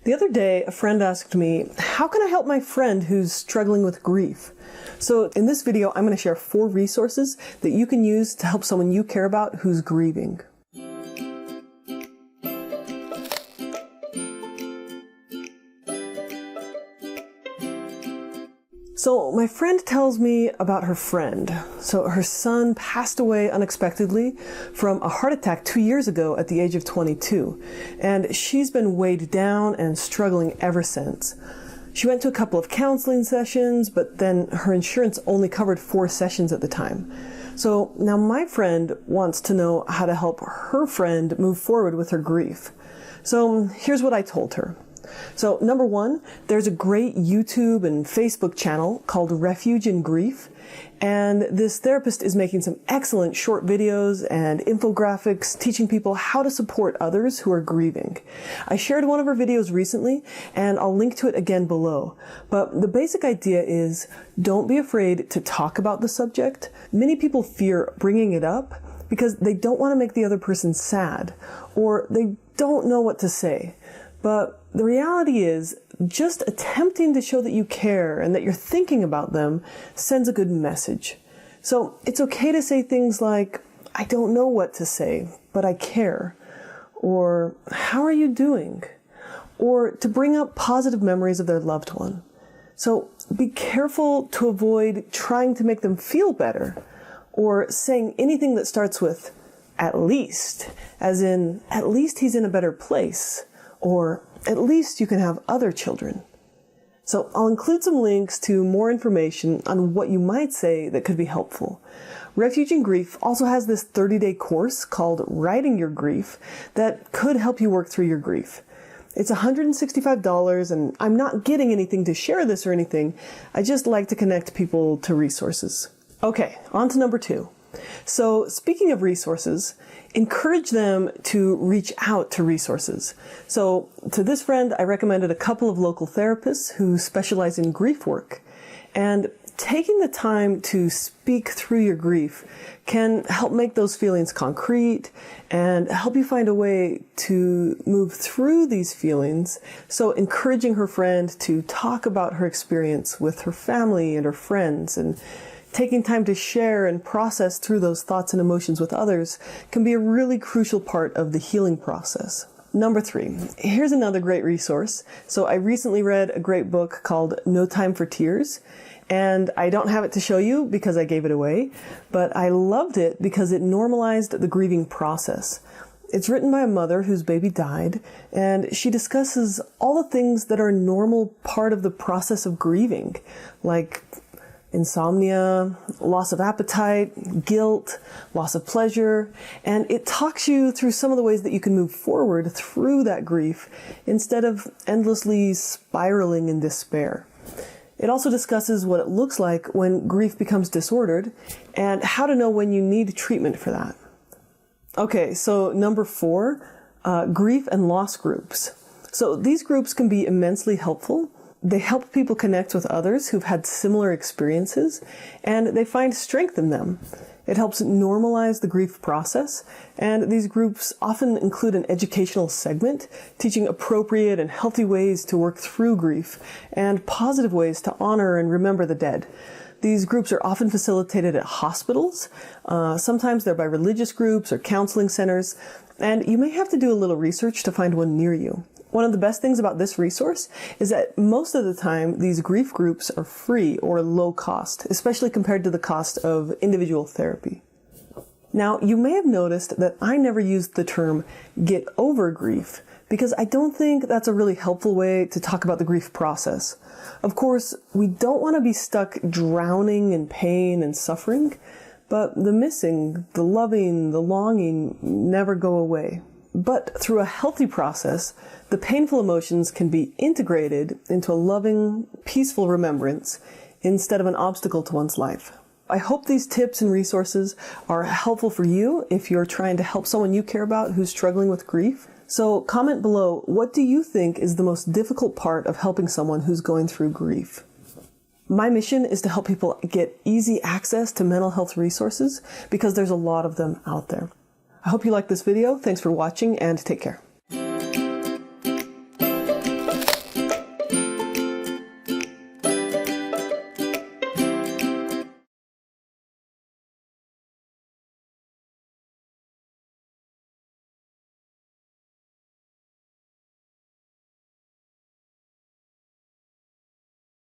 The other day, a friend asked me, how can I help my friend who's struggling with grief? So in this video, I'm going to share 4 resources that you can use to help someone you care about who's grieving. So my friend tells me about her friend. So her son passed away unexpectedly from a heart attack 2 years ago at the age of 22. And she's been weighed down and struggling ever since. She went to a couple of counseling sessions, but then her insurance only covered 4 sessions at the time. So now my friend wants to know how to help her friend move forward with her grief. So here's what I told her. So number 1, there's a great YouTube and Facebook channel called Refuge in Grief. And this therapist is making some excellent short videos and infographics teaching people how to support others who are grieving. I shared one of her videos recently, and I'll link to it again below. But the basic idea is, don't be afraid to talk about the subject. Many people fear bringing it up because they don't want to make the other person sad, or they don't know what to say. But the reality is, just attempting to show that you care and that you're thinking about them sends a good message. So it's okay to say things like, I don't know what to say, but I care. Or, how are you doing? Or to bring up positive memories of their loved one. So be careful to avoid trying to make them feel better, or saying anything that starts with at least, as in, at least he's in a better place. Or at least you can have other children. So I'll include some links to more information on what you might say that could be helpful. Refuge in Grief also has this 30-day course called Writing Your Grief that could help you work through your grief. It's $165, and I'm not getting anything to share this or anything. I just like to connect people to resources. Okay, on to number 2. So speaking of resources, encourage them to reach out to resources. So to this friend, I recommended a couple of local therapists who specialize in grief work. And taking the time to speak through your grief can help make those feelings concrete and help you find a way to move through these feelings. So encouraging her friend to talk about her experience with her family and her friends, and taking time to share and process through those thoughts and emotions with others can be a really crucial part of the healing process. Number 3, here's another great resource. So I recently read a great book called No Time for Tears, and I don't have it to show you because I gave it away, but I loved it because it normalized the grieving process. It's written by a mother whose baby died, and she discusses all the things that are a normal part of the process of grieving, like insomnia, loss of appetite, guilt, loss of pleasure, and it talks you through some of the ways that you can move forward through that grief instead of endlessly spiraling in despair. It also discusses what it looks like when grief becomes disordered and how to know when you need treatment for that. Okay, so number 4, grief and loss groups. So these groups can be immensely helpful. They help people connect with others who've had similar experiences, and they find strength in them. It helps normalize the grief process, and these groups often include an educational segment teaching appropriate and healthy ways to work through grief and positive ways to honor and remember the dead. These groups are often facilitated at hospitals. Sometimes they're by religious groups or counseling centers, and you may have to do a little research to find one near you. One of the best things about this resource is that most of the time these grief groups are free or low cost, especially compared to the cost of individual therapy. Now, you may have noticed that I never used the term get over grief because I don't think that's a really helpful way to talk about the grief process. Of course, we don't want to be stuck drowning in pain and suffering, but the missing, the loving, the longing never go away. But through a healthy process, the painful emotions can be integrated into a loving, peaceful remembrance instead of an obstacle to one's life. I hope these tips and resources are helpful for you if you're trying to help someone you care about who's struggling with grief. So comment below, what do you think is the most difficult part of helping someone who's going through grief? My mission is to help people get easy access to mental health resources because there's a lot of them out there. I hope you liked this video. Thanks for watching and take care.